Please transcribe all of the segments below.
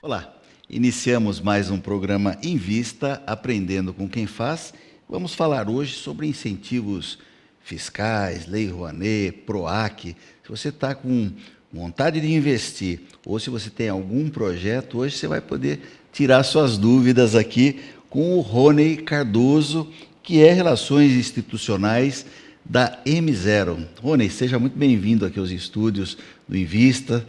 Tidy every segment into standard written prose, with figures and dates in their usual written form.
Olá, iniciamos mais um programa Invista, Aprendendo com Quem Faz. Vamos falar hoje sobre incentivos fiscais, Lei Rouanet, PROAC. Se você está com vontade de investir ou se você tem algum projeto, hoje você vai poder tirar suas dúvidas aqui com o Rony Cardoso, que é Relações Institucionais da M0. Rony, seja muito bem-vindo aqui aos estúdios do Invista.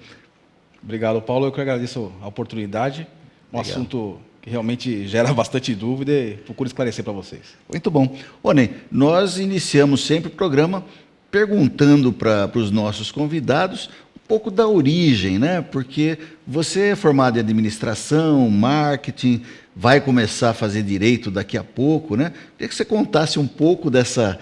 Obrigado, Paulo. Eu que agradeço a oportunidade. Um assunto que realmente gera bastante dúvida e procuro esclarecer para vocês. Muito bom. Rony, nós iniciamos sempre o programa perguntando para os nossos convidados um pouco da origem, né? Porque você é formado em administração, marketing, vai começar a fazer direito daqui a pouco, né? Queria que você contasse um pouco dessa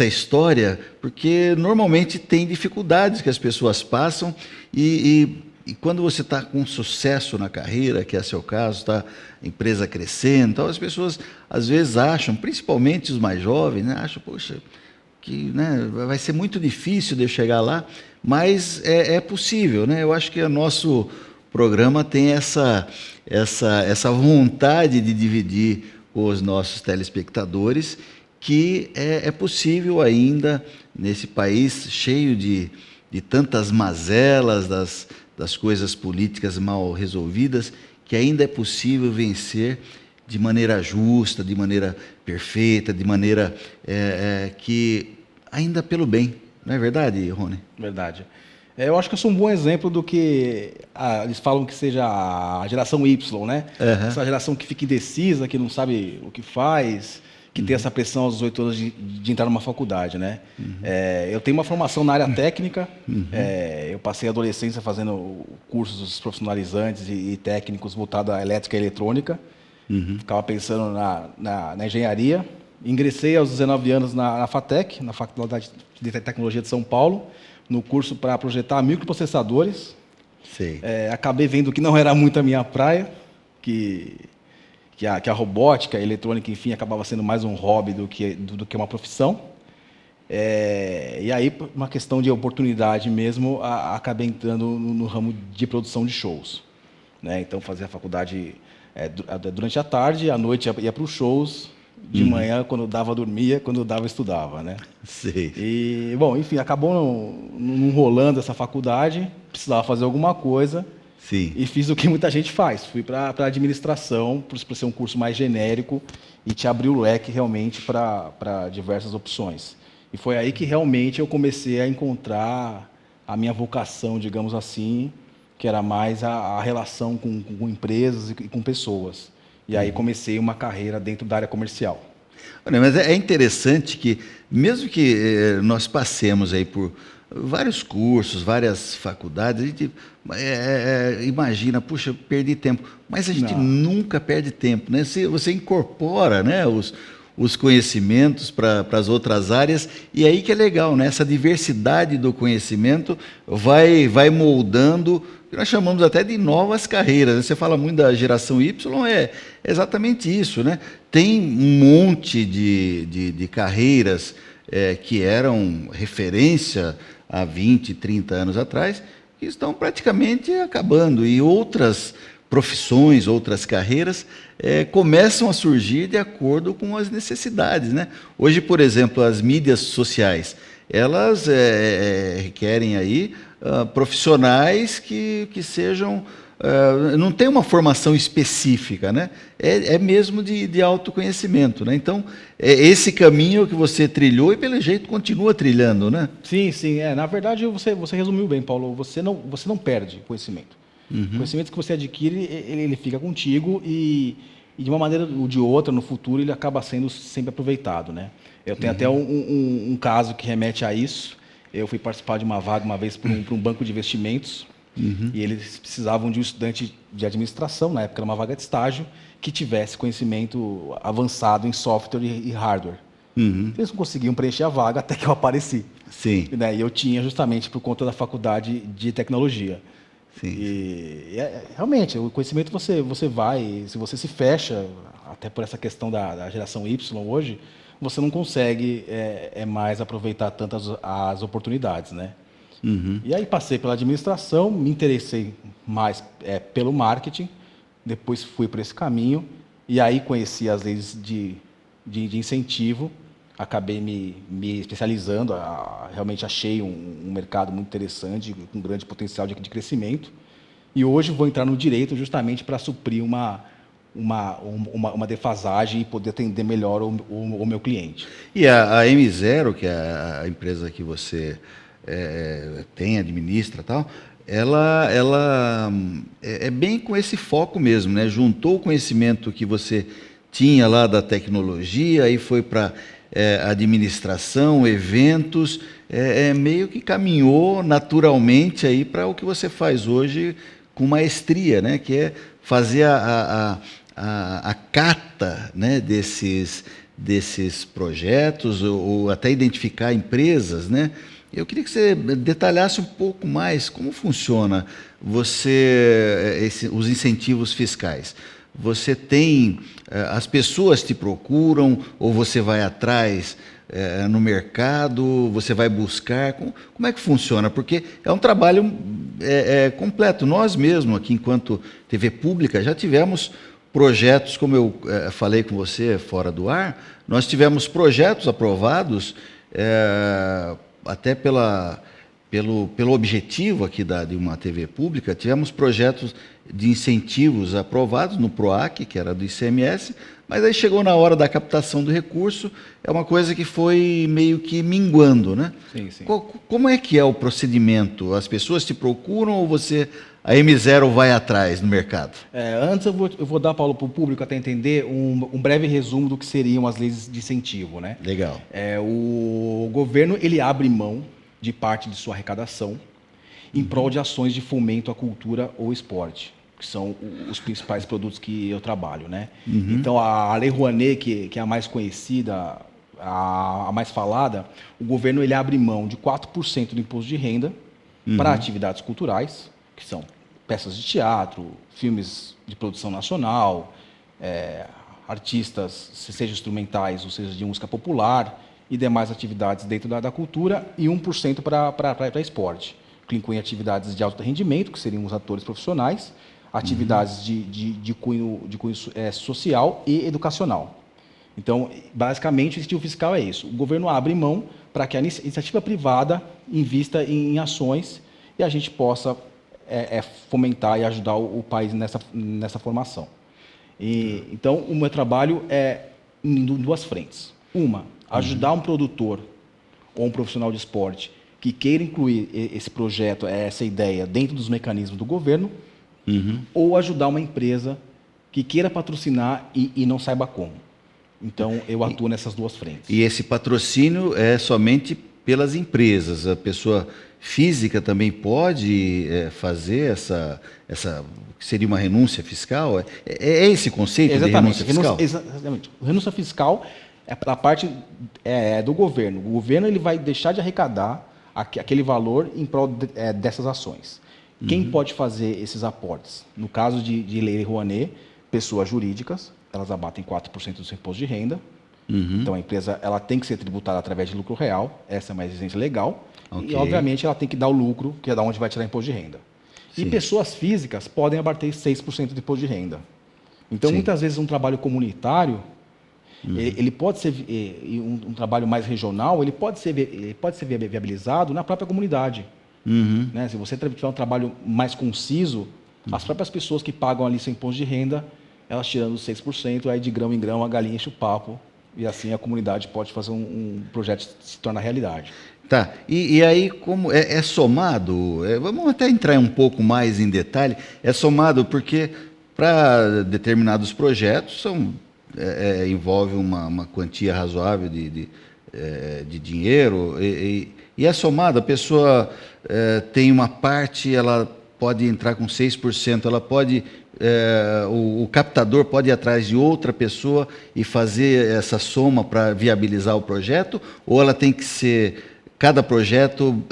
história, porque normalmente tem dificuldades que as pessoas passam e quando você está com sucesso na carreira, que é seu caso, está a empresa crescendo, então as pessoas às vezes acham, principalmente os mais jovens, né, acham, poxa, que, né, vai ser muito difícil de eu chegar lá, mas é possível, né? Eu acho que o nosso programa tem essa vontade de dividir com os nossos telespectadores que é possível ainda, nesse país cheio de tantas mazelas das coisas políticas mal resolvidas, que ainda é possível vencer de maneira justa, de maneira perfeita, de maneira que ainda pelo bem. Não é verdade, Rony? Verdade. Eu acho que eu sou um bom exemplo do que eles falam que seja a geração Y, né? Uhum. Essa geração que fica indecisa, que não sabe o que faz, que tem essa pressão aos 18 anos de entrar numa faculdade, né? Eu tenho uma formação na área técnica, eu passei a adolescência fazendo cursos profissionalizantes e técnicos voltados à elétrica e eletrônica, ficava pensando na engenharia, ingressei aos 19 anos na FATEC, na Faculdade de Tecnologia de São Paulo, no curso para projetar microprocessadores. Sei. Acabei vendo que não era muito a minha praia, que a robótica, a eletrônica, enfim, acabava sendo mais um hobby do que uma profissão. E aí, por uma questão de oportunidade mesmo, acabei entrando no ramo de produção de shows, né? Então, fazia a faculdade durante a tarde, à noite ia para os shows, de manhã, quando dava, dormia, quando dava, estudava, né? Sei. E, bom, enfim, acabou não rolando essa faculdade, precisava fazer alguma coisa. Sim. E fiz o que muita gente faz. Fui para a administração, por ser um curso mais genérico e te abrir o leque realmente para diversas opções. E foi aí que realmente eu comecei a encontrar a minha vocação, digamos assim, que era mais a relação com empresas e com pessoas. E aí comecei uma carreira dentro da área comercial. Olha, mas é interessante que, mesmo que nós passemos aí por vários cursos, várias faculdades, a gente imagina, puxa, perdi tempo. Mas a gente nunca perde tempo, né? Você incorpora, né, os conhecimentos para as outras áreas, e aí que é legal, né? Essa diversidade do conhecimento vai moldando, que nós chamamos até de novas carreiras, né? Você fala muito da geração Y, é exatamente isso, né? Tem um monte de carreiras que eram referência há 20, 30 anos atrás, que estão praticamente acabando, e outras profissões, outras carreiras começam a surgir de acordo com as necessidades, né? Hoje, por exemplo, as mídias sociais, elas requerem aí profissionais que sejam... não tem uma formação específica, né? É mesmo de autoconhecimento, né? Então, esse caminho que você trilhou e, pelo jeito, continua trilhando, né? Sim, sim. Na verdade, você resumiu bem, Paulo. Você não perde conhecimento. O conhecimento que você adquire, ele fica contigo e de uma maneira ou de outra, no futuro, ele acaba sendo sempre aproveitado, né? Eu tenho até um caso que remete a isso. Eu fui participar de uma vaga uma vez para um banco de investimentos, e eles precisavam de um estudante de administração, na época era uma vaga de estágio, que tivesse conhecimento avançado em software e hardware. Eles não conseguiam preencher a vaga até que eu apareci. Sim. Né? E eu tinha justamente por conta da faculdade de tecnologia. Sim. E realmente, o conhecimento você vai, se você se fecha, até por essa questão da geração Y hoje, você não consegue mais aproveitar tantas as oportunidades, né? E aí passei pela administração, me interessei mais pelo marketing, depois fui por esse caminho, e aí conheci as leis de incentivo, acabei me especializando, realmente achei um mercado muito interessante, com grande potencial de crescimento, e hoje vou entrar no direito justamente para suprir uma defasagem e poder atender melhor o meu cliente. E a M0, que é a empresa que você tem, administra e tal, ela é bem com esse foco mesmo, né? Juntou o conhecimento que você tinha lá da tecnologia e foi para administração, eventos, meio que caminhou naturalmente aí para o que você faz hoje com maestria, né? Que é fazer a cata, né, desses projetos ou até identificar empresas, né? Eu queria que você detalhasse um pouco mais como funciona os incentivos fiscais. Você tem, as pessoas te procuram ou você vai atrás no mercado, você vai buscar? Como é que funciona? Porque é um trabalho completo. Nós mesmos aqui, enquanto TV pública, já tivemos projetos, como eu falei com você fora do ar, nós tivemos projetos aprovados até pelo objetivo aqui de uma TV pública, tivemos projetos de incentivos aprovados no PROAC, que era do ICMS, mas aí chegou na hora da captação do recurso, é uma coisa que foi meio que minguando, né? Sim, sim. Como é que é o procedimento? As pessoas te procuram ou a M0 vai atrás no mercado? Antes eu vou dar, Paulo, para o público até entender um breve resumo do que seriam as leis de incentivo, né? Legal. O governo ele abre mão de parte de sua arrecadação em prol de ações de fomento à cultura ou esporte, que são os principais produtos que eu trabalho, né? Então, a Lei Rouanet, que é a mais conhecida, a mais falada, o governo ele abre mão de 4% do imposto de renda para atividades culturais, que são peças de teatro, filmes de produção nacional, artistas, seja instrumentais ou seja de música popular, e demais atividades dentro da cultura, e 1% para esporte, que inclui atividades de alto rendimento, que seriam os atores profissionais, atividades de cunho social e educacional. Então, basicamente, o incentivo fiscal é isso. O governo abre mão para que a iniciativa privada invista em ações e a gente possa fomentar e ajudar o país nessa formação. Então, o meu trabalho é em duas frentes. Uma, ajudar um produtor ou um profissional de esporte que queira incluir esse projeto, essa ideia, dentro dos mecanismos do governo, ou ajudar uma empresa que queira patrocinar e não saiba como. Então, eu atuo nessas duas frentes. E esse patrocínio é somente pelas empresas? A pessoa física também pode fazer essa que seria uma renúncia fiscal? É esse conceito de renúncia fiscal? Exatamente. Renúncia fiscal é a parte do governo. O governo ele vai deixar de arrecadar aquele valor em prol dessas ações. Quem pode fazer esses aportes? No caso de Lei Rouanet, pessoas jurídicas, elas abatem 4% do seu imposto de renda. Então, a empresa ela tem que ser tributada através de lucro real, essa é uma exigência legal. Okay. E, obviamente, ela tem que dar o lucro, que é da onde vai tirar imposto de renda. Sim. E pessoas físicas podem abater 6% do imposto de renda. Então, sim, muitas vezes, um trabalho comunitário, ele pode ser um trabalho mais regional, ele pode ser viabilizado na própria comunidade. Né? Se você tiver um trabalho mais conciso, as próprias pessoas que pagam ali seu imposto de renda, elas tirando os 6%, aí de grão em grão a galinha enche o papo, e assim a comunidade pode fazer um projeto se tornar realidade. Tá, e aí como é somado, vamos até entrar um pouco mais em detalhe, é somado porque para determinados projetos envolve uma quantia razoável de dinheiro e é somado, a pessoa tem uma parte, ela pode entrar com 6%, ela pode, o captador pode ir atrás de outra pessoa e fazer essa soma para viabilizar o projeto, ou ela tem que ser cada projeto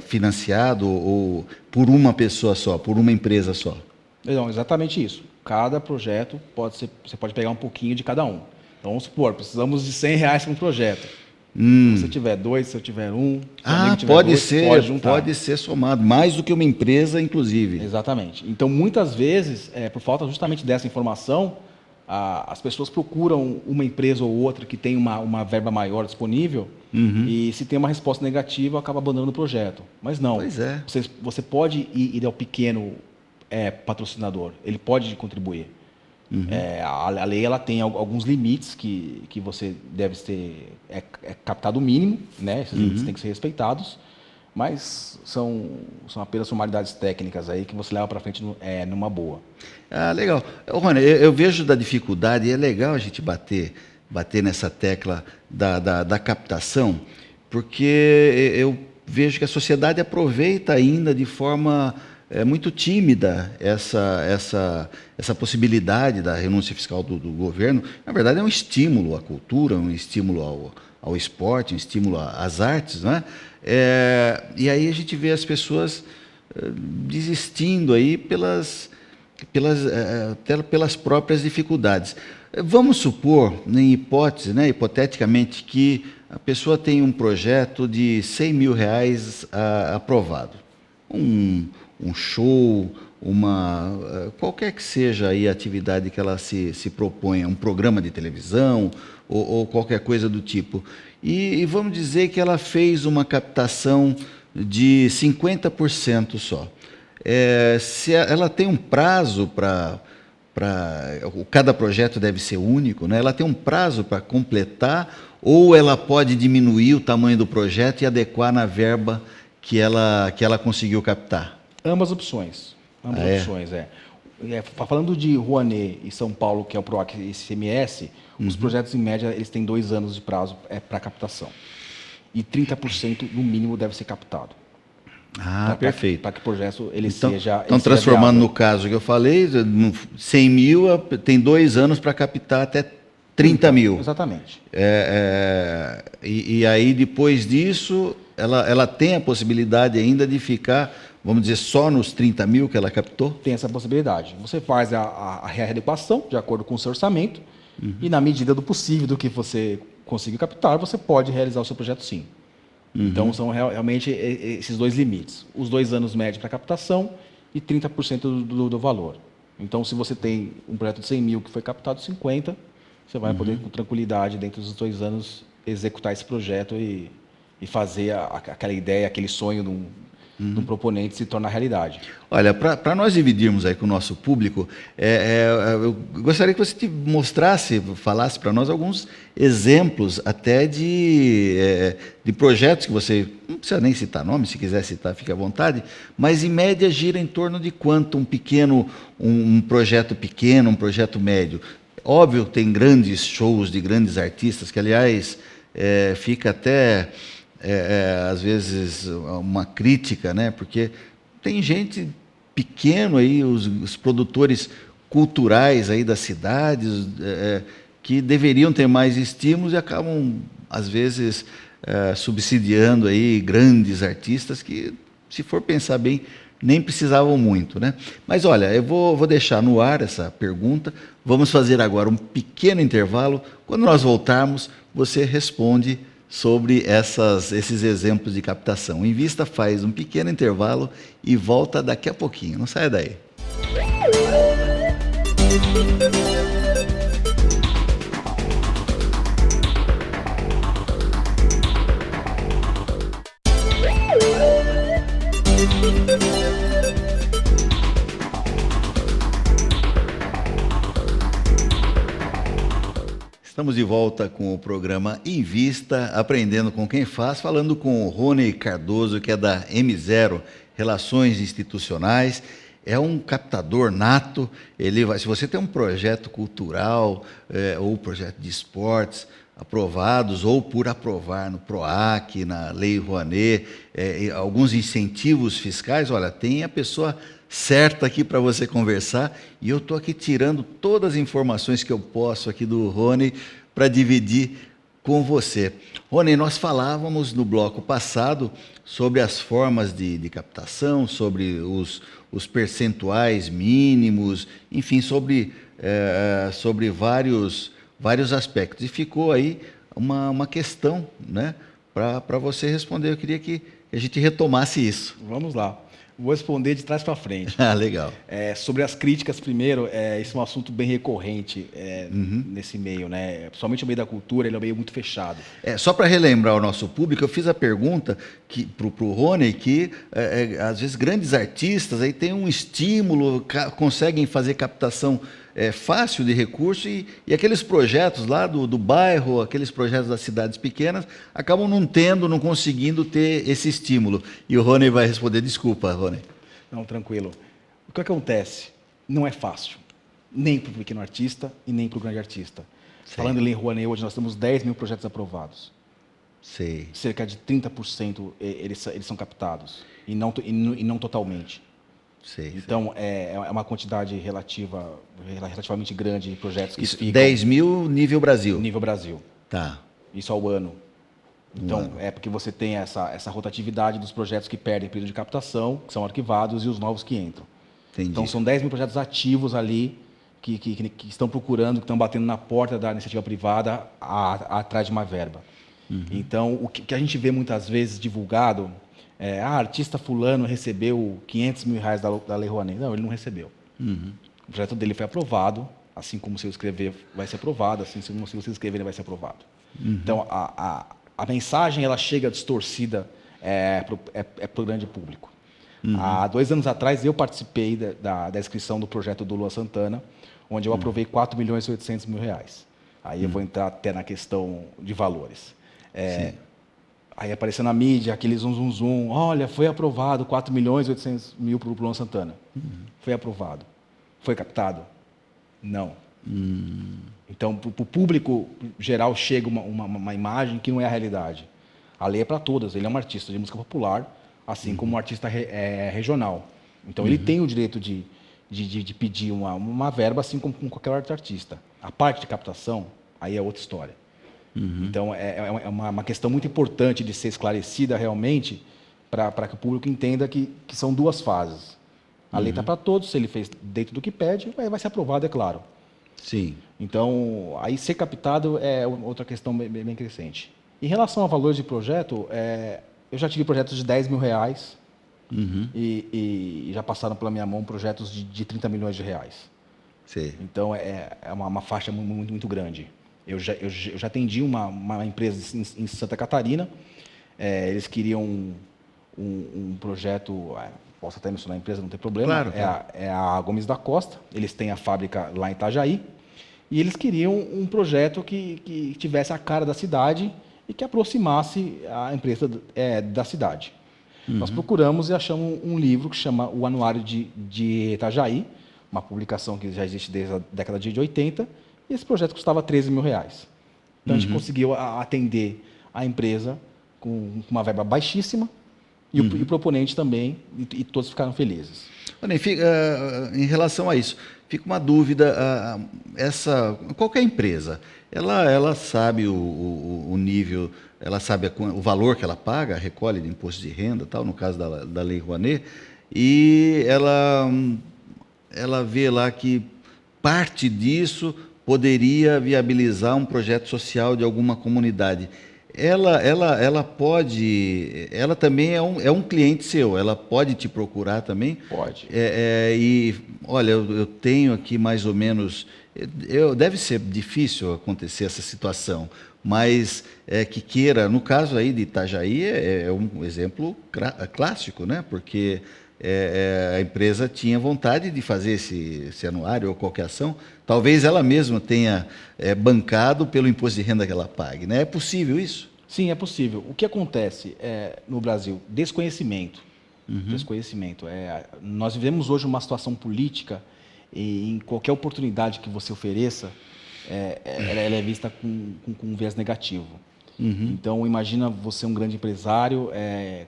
financiado ou por uma pessoa só, por uma empresa só? Não, exatamente isso. Cada projeto você pode pegar um pouquinho de cada um. Então, vamos supor, precisamos de R$ 100 para um projeto. Se você tiver 2, se eu tiver 1, se o amigo tiver pode 2, ser, pode juntar. pode ser somado, mais do que uma empresa, inclusive. Exatamente. Então, muitas vezes, por falta justamente dessa informação, as pessoas procuram uma empresa ou outra que tem uma verba maior disponível e se tem uma resposta negativa, acaba abandonando o projeto. Mas não. Pois é. Você pode ir ao pequeno patrocinador, ele pode contribuir. A lei ela tem alguns limites que você deve ter captado o mínimo, né? Esses limites têm que ser respeitados, mas são apenas formalidades técnicas aí que você leva para frente numa boa. Legal. Rony, eu vejo da dificuldade, e é legal a gente bater nessa tecla da captação, porque eu vejo que a sociedade aproveita ainda de forma muito tímida essa possibilidade da renúncia fiscal do governo. Na verdade, é um estímulo à cultura, um estímulo ao esporte, um estímulo às artes, né? E aí a gente vê as pessoas desistindo aí pelas próprias dificuldades. Vamos supor, em hipótese, né, hipoteticamente, que a pessoa tem um projeto de R$100 mil aprovado. Um show, qualquer que seja aí a atividade que ela se proponha, um programa de televisão ou qualquer coisa do tipo. E vamos dizer que ela fez uma captação de 50% só. Se ela tem um prazo cada projeto deve ser único, né? Ela tem um prazo para completar, ou ela pode diminuir o tamanho do projeto e adequar na verba que ela conseguiu captar? Ambas opções. Falando de Rouanet e São Paulo, que é o PROAC e ICMS, os projetos, em média, eles têm 2 anos de prazo para captação. E 30% no mínimo deve ser captado. Perfeito. Para que o projeto seja Então, transformando no caso que eu falei, 100 mil tem 2 anos para captar até 30 mil. Exatamente. E aí, depois disso, ela tem a possibilidade ainda de ficar, vamos dizer, só nos 30 mil que ela captou? Tem essa possibilidade. Você faz a readequação de acordo com o seu orçamento e, na medida do possível, do que você conseguir captar, você pode realizar o seu projeto, sim. Então, são realmente esses 2 limites. Os 2 anos médios para captação e 30% do valor. Então, se você tem um projeto de 100 mil que foi captado 50, você vai poder, com tranquilidade, dentro dos 2 anos, executar esse projeto e fazer aquela ideia, aquele sonho de um proponente se tornar realidade. Olha, para nós dividirmos aí com o nosso público, eu gostaria que você falasse para nós alguns exemplos até de projetos que você, não precisa nem citar nome, se quiser citar, fique à vontade, mas em média gira em torno de quanto um projeto pequeno, um projeto médio. Óbvio, tem grandes shows de grandes artistas, que aliás fica até... às vezes uma crítica, né? Porque tem gente pequeno aí, os produtores culturais aí das cidades que deveriam ter mais estímulos e acabam às vezes subsidiando aí grandes artistas que, se for pensar bem, nem precisavam muito, né? Mas olha, eu vou deixar no ar essa pergunta. Vamos fazer agora um pequeno intervalo. Quando nós voltarmos, você responde sobre esses exemplos de captação. O Invista faz um pequeno intervalo e volta daqui a pouquinho. Não saia daí. Estamos de volta com o programa Invista, aprendendo com quem faz, falando com o Rony Cardoso, que é da M0 Relações Institucionais. É um captador nato. Se você tem um projeto cultural ou projeto de esportes aprovados ou por aprovar no PROAC, na Lei Rouanet, alguns incentivos fiscais, olha, tem a pessoa certa aqui para você conversar, e eu estou aqui tirando todas as informações que eu posso aqui do Rony para dividir com você. Rony, nós falávamos no bloco passado sobre as formas de captação, sobre os percentuais mínimos, enfim, sobre vários aspectos. E ficou aí uma questão, né, para você responder. Eu queria que a gente retomasse isso. Vamos lá. Vou responder de trás para frente. Ah, legal. Sobre as críticas, primeiro, isso é um assunto bem recorrente nesse meio, né? Principalmente o meio da cultura, ele é um meio muito fechado. Só para relembrar o nosso público, eu fiz a pergunta para o Rony que, às vezes, grandes artistas aí têm um estímulo, conseguem fazer captação fácil de recurso e aqueles projetos lá do bairro, aqueles projetos das cidades pequenas, acabam não conseguindo ter esse estímulo. E o Rony vai responder, desculpa, Rony. Não, tranquilo. O que acontece? Não é fácil, nem para o pequeno artista e nem para o grande artista. Sei. Falando em Lei Rouanet, hoje nós temos 10 mil projetos aprovados. Sei. Cerca de 30% eles são captados, e não totalmente. Sei, então, é uma quantidade relativamente grande de projetos que ficam... 10 mil nível Brasil. Nível Brasil. Tá. Isso ao ano. Então, é porque você tem essa rotatividade dos projetos que perdem período de captação, que são arquivados, e os novos que entram. Entendi. Então, são 10 mil projetos ativos ali, que estão procurando, que estão batendo na porta da iniciativa privada atrás de uma verba. Então, o que a gente vê muitas vezes divulgado... artista fulano recebeu 500 mil reais da Lei Rouanet. Não, ele não recebeu. O projeto dele foi aprovado, assim como se eu escrever vai ser aprovado, assim como se você escrever ele vai ser aprovado. Então, a mensagem ela chega distorcida para o grande público. Há 2 anos atrás, eu participei da inscrição do projeto do Luan Santana, onde eu aprovei 4 milhões e 800 mil reais. Aí eu vou entrar até na questão de valores. Aí apareceu na mídia, aquele zum, olha, foi aprovado 4 milhões e 800 mil para o Luan Santana. Foi aprovado. Foi captado? Não. Então, para o público geral, chega uma imagem que não é a realidade. A lei é para todas, ele é um artista de música popular, assim como um artista regional. Então, ele tem o direito de pedir uma verba, assim como qualquer outro artista. A parte de captação, aí é outra história. Então, é uma questão muito importante de ser esclarecida realmente para que o público entenda que são 2 fases. A lei está para todos, se ele fez dentro do que pede, vai ser aprovado, é claro. Sim. Então, aí ser captado é outra questão bem crescente. Em relação a valores de projeto, eu já tive projetos de 10 mil reais e já passaram pela minha mão projetos de 30 milhões de reais. Sim. Então, é uma faixa muito grande. Eu já atendi uma empresa em Santa Catarina, eles queriam um projeto, posso até mencionar a empresa, não tem problema, Claro. É a Gomes da Costa, eles têm a fábrica lá em Itajaí, e eles queriam um projeto que tivesse a cara da cidade e que aproximasse a empresa da cidade. Nós procuramos e achamos um livro que chama O Anuário de Itajaí, uma publicação que já existe desde a década de 80, e esse projeto custava 13 mil reais. Então, a gente conseguiu atender a empresa com uma verba baixíssima e o proponente também, e todos ficaram felizes. Em relação a isso, fica uma dúvida. Qualquer empresa, ela sabe o nível, ela sabe o valor que ela paga, a recolhe de imposto de renda, tal, no caso da Lei Rouanet, e ela vê lá que parte disso poderia viabilizar um projeto social de alguma comunidade. Ela pode, ela também é um cliente seu, ela pode te procurar também? Pode. E, olha, eu tenho aqui mais ou menos, deve ser difícil acontecer essa situação, mas que queira, no caso aí de Itajaí, é um exemplo clássico, né? Porque a empresa tinha vontade de fazer esse anuário ou qualquer ação, talvez ela mesma tenha bancado pelo imposto de renda que ela pague, né? É possível isso? Sim, é possível. O que acontece no Brasil? Desconhecimento. Desconhecimento. Nós vivemos hoje uma situação política e em qualquer oportunidade que você ofereça, ela é vista com um viés negativo. Então, imagina você um grande empresário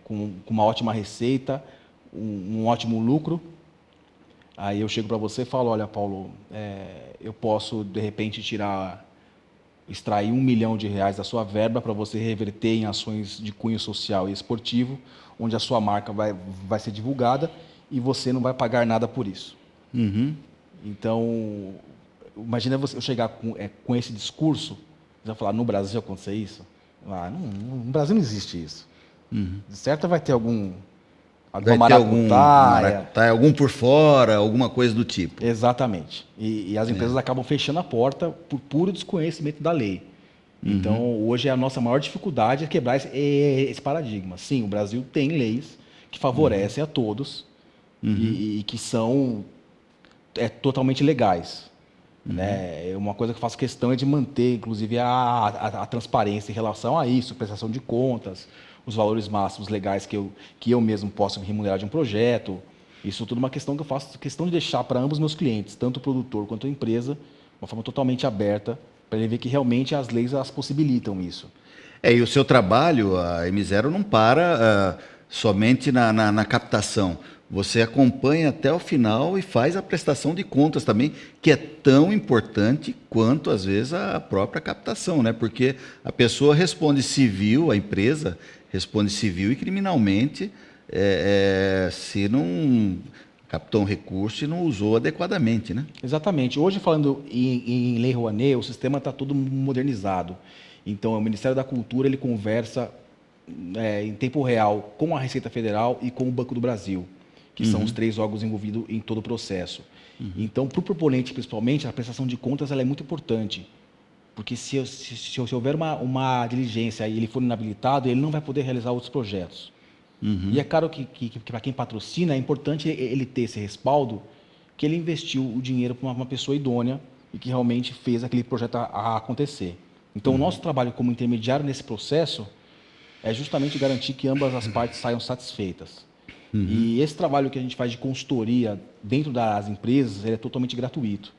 com uma ótima receita, um ótimo lucro. Aí eu chego para você e falo, olha, Paulo, eu posso, de repente, extrair R$1 milhão da sua verba para você reverter em ações de cunho social e esportivo, onde a sua marca vai ser divulgada e você não vai pagar nada por isso. Então, imagina eu chegar com esse discurso, você vai falar, no Brasil acontecer isso? No Brasil não existe isso. De certo vai ter alguma Vai ter algum maracutaia. algum por fora, alguma coisa do tipo. Exatamente. E as empresas acabam fechando a porta por puro desconhecimento da lei. Então, hoje a nossa maior dificuldade é quebrar esse paradigma. Sim, o Brasil tem leis que favorecem a todos e que são totalmente legais. Né? Uma coisa que eu faço questão é de manter, inclusive, a transparência em relação a isso, prestação de contas, os valores máximos legais que eu mesmo posso me remunerar de um projeto. Isso tudo é uma questão que eu faço questão de deixar para ambos os meus clientes, tanto o produtor quanto a empresa, de uma forma totalmente aberta, para ele ver que realmente as leis elas possibilitam isso. E o seu trabalho, a M0, não para somente na captação. Você acompanha até o final e faz a prestação de contas também, que é tão importante quanto, às vezes, a própria captação, né? Porque a pessoa responde civil, a empresa responde civil e criminalmente se não captou um recurso e não usou adequadamente, né? Exatamente. Hoje, falando em Lei Rouanet, o sistema está todo modernizado. Então, o Ministério da Cultura ele conversa em tempo real com a Receita Federal e com o Banco do Brasil, que são os 3 órgãos envolvidos em todo o processo. Então, para o proponente, principalmente, a prestação de contas ela é muito importante. Porque se houver uma diligência e ele for inabilitado, ele não vai poder realizar outros projetos. E é claro que para quem patrocina, é importante ele ter esse respaldo que ele investiu o dinheiro para uma pessoa idônea e que realmente fez aquele projeto acontecer. Então, o nosso trabalho como intermediário nesse processo é justamente garantir que ambas as partes saiam satisfeitas. E esse trabalho que a gente faz de consultoria dentro das empresas ele é totalmente gratuito.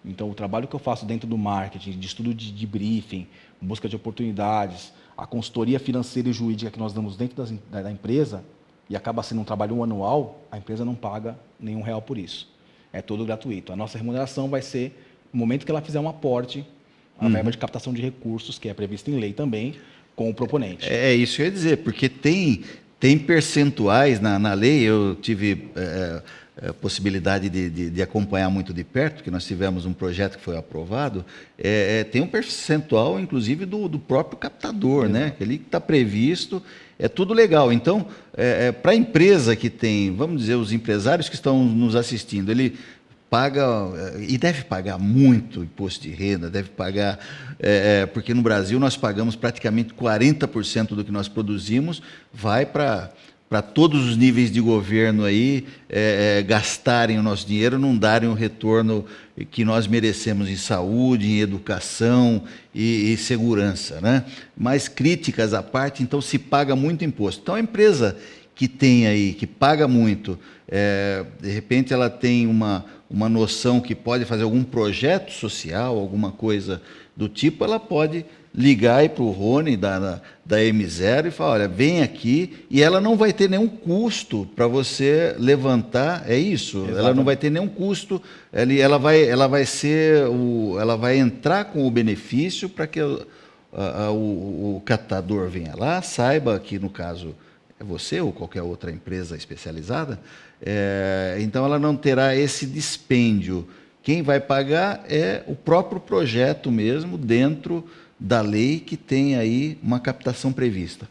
Então, o trabalho que eu faço dentro do marketing, de estudo de briefing, busca de oportunidades, a consultoria financeira e jurídica que nós damos dentro da empresa, e acaba sendo um trabalho anual, a empresa não paga nenhum real por isso. É todo gratuito. A nossa remuneração vai ser no momento que ela fizer um aporte, a verba de captação de recursos, que é prevista em lei também, com o proponente. É isso que eu ia dizer, porque tem percentuais na lei, eu tive possibilidade de acompanhar muito de perto, porque nós tivemos um projeto que foi aprovado, tem um percentual, inclusive, do próprio captador, né? Ele que está previsto, é tudo legal. Então, para a empresa que tem, vamos dizer, os empresários que estão nos assistindo, ele paga, e deve pagar muito imposto de renda, deve pagar, porque no Brasil nós pagamos praticamente 40% do que nós produzimos, vai para todos os níveis de governo aí gastarem o nosso dinheiro, não darem o retorno que nós merecemos em saúde, em educação e segurança, né? Mas críticas à parte, então se paga muito imposto. Então a empresa que tem aí, que paga muito, de repente ela tem uma noção que pode fazer algum projeto social, alguma coisa do tipo, ela pode ligar aí para o Rony da M0 e falar, olha, vem aqui, e ela não vai ter nenhum custo para você levantar, é isso? Exatamente. Ela não vai ter nenhum custo, ela vai entrar com o benefício para que o catador venha lá, saiba que no caso é você ou qualquer outra empresa especializada, então ela não terá esse dispêndio. Quem vai pagar é o próprio projeto mesmo, dentro da lei que tem aí uma captação prevista.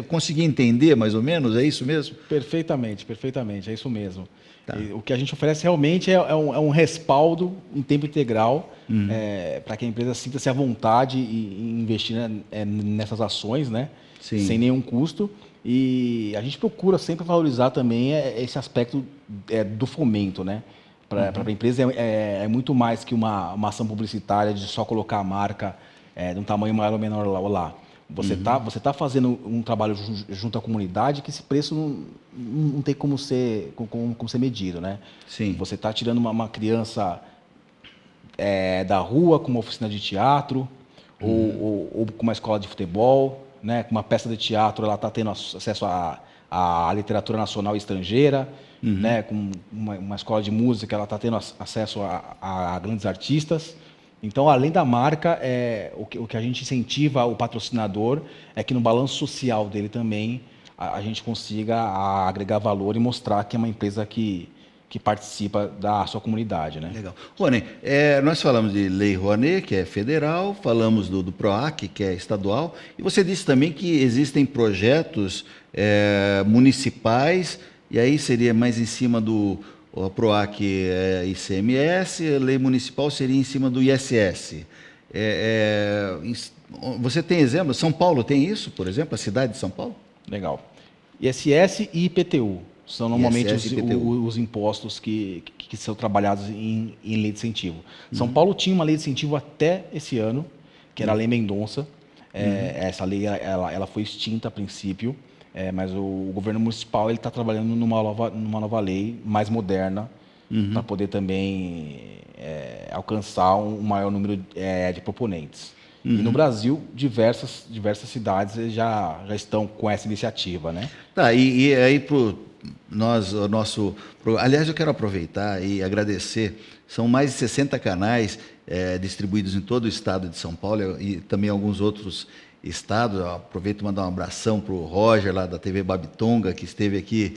Consegui entender mais ou menos? É isso mesmo? Perfeitamente, perfeitamente, é isso mesmo. Tá. O que a gente oferece realmente é um respaldo em tempo integral para que a empresa sinta-se à vontade em investir nessas ações, né? Sim. Sem nenhum custo. E a gente procura sempre valorizar também esse aspecto do fomento, né? Para a empresa é muito mais que uma ação publicitária de só colocar a marca de um tamanho maior ou menor lá. Você tá fazendo um trabalho junto à comunidade que esse preço não tem como ser medido, né? Sim. Você está tirando uma criança da rua com uma oficina de teatro ou com uma escola de futebol, né? Com uma peça de teatro, ela está tendo acesso à literatura nacional e estrangeira, né? Com uma escola de música, ela está tendo acesso a grandes artistas. Então, além da marca, o que a gente incentiva o patrocinador é que no balanço social dele também a gente consiga agregar valor e mostrar que é uma empresa que que participa da sua comunidade, né? Legal. Rony, nós falamos de Lei Rouanet, que é federal, falamos do PROAC, que é estadual, e você disse também que existem projetos municipais, e aí seria mais em cima do PROAC ICMS, a lei municipal seria em cima do ISS. Você tem exemplo? São Paulo tem isso, por exemplo, a cidade de São Paulo? Legal. ISS e IPTU são normalmente ISS os impostos que são trabalhados em lei de incentivo. São Paulo tinha uma lei de incentivo até esse ano, que era a Lei Mendonça. Essa lei ela foi extinta a princípio, mas o governo municipal está trabalhando numa nova lei mais moderna, para poder também alcançar um maior número de proponentes. E no Brasil, diversas cidades já estão com essa iniciativa, né? Tá, e aí aliás, eu quero aproveitar e agradecer. São mais de 60 canais distribuídos em todo o estado de São Paulo e também alguns outros estados. Eu aproveito e mandar um abração para o Roger, lá da TV Babitonga, que esteve aqui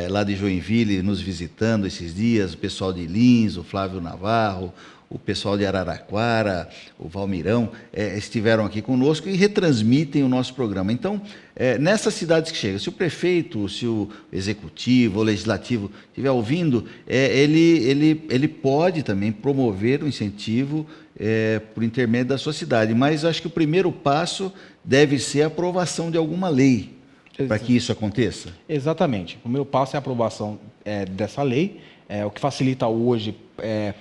lá de Joinville nos visitando esses dias, o pessoal de Lins, o Flávio Navarro, o pessoal de Araraquara, o Valmirão, estiveram aqui conosco e retransmitem o nosso programa. Então, nessas cidades que chegam, se o prefeito, se o executivo, o legislativo estiver ouvindo, ele pode também promover o incentivo por intermédio da sua cidade. Mas acho que o primeiro passo deve ser a aprovação de alguma lei para que isso aconteça. Exatamente. O primeiro passo é a aprovação dessa lei. O que facilita hoje,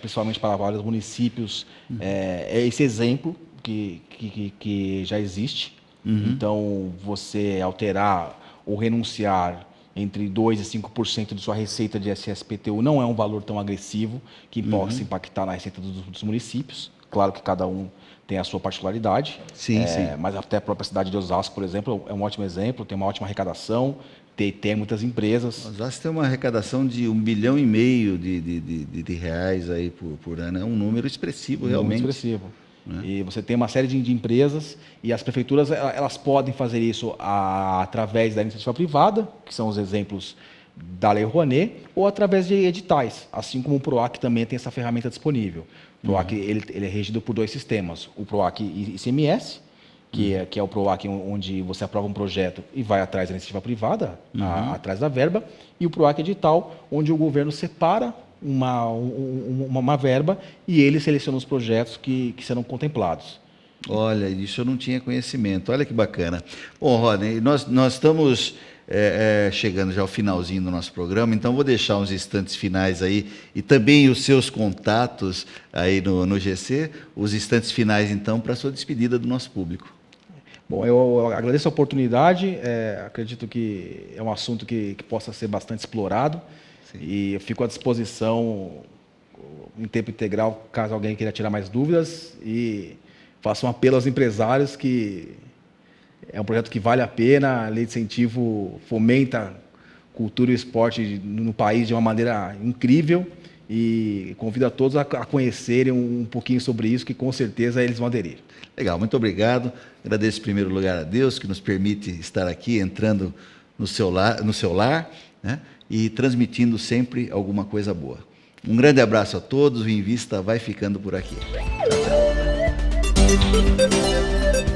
principalmente para vários municípios, é esse exemplo que já existe. Então, você alterar ou renunciar entre 2% e 5% de sua receita de ISS/IPTU não é um valor tão agressivo que possa impactar na receita dos municípios. Claro que cada um tem a sua particularidade. Sim. Mas até a própria cidade de Osasco, por exemplo, é um ótimo exemplo, tem uma ótima arrecadação, tem muitas empresas. Osasco tem uma arrecadação de 1,5 bilhão de reais aí por ano. É um número expressivo, realmente. Muito expressivo. E você tem uma série de empresas e as prefeituras elas podem fazer isso através da iniciativa privada, que são os exemplos da Lei Rouanet, ou através de editais, assim como o PROAC também tem essa ferramenta disponível. O PROAC ele é regido por 2 sistemas, o PROAC ICMS, que é o PROAC onde você aprova um projeto e vai atrás da iniciativa privada, atrás da verba, e o PROAC edital, onde o governo separa uma verba e ele seleciona os projetos que serão contemplados. Olha, isso eu não tinha conhecimento. Olha que bacana. Bom, Rodney, nós estamos chegando já ao finalzinho do nosso programa, então vou deixar uns instantes finais aí e também os seus contatos aí no GC, os instantes finais então para a sua despedida do nosso público. Bom, eu agradeço a oportunidade, acredito que é um assunto que possa ser bastante explorado. Sim. E eu fico à disposição em tempo integral, caso alguém queira tirar mais dúvidas, e faço um apelo aos empresários que é um projeto que vale a pena, a lei de incentivo fomenta cultura e esporte no país de uma maneira incrível e convido a todos a conhecerem um pouquinho sobre isso, que com certeza eles vão aderir. Legal, muito obrigado. Agradeço em primeiro lugar a Deus que nos permite estar aqui, entrando no seu lar, né, e transmitindo sempre alguma coisa boa. Um grande abraço a todos, o Invista vai ficando por aqui. Tchau, tchau.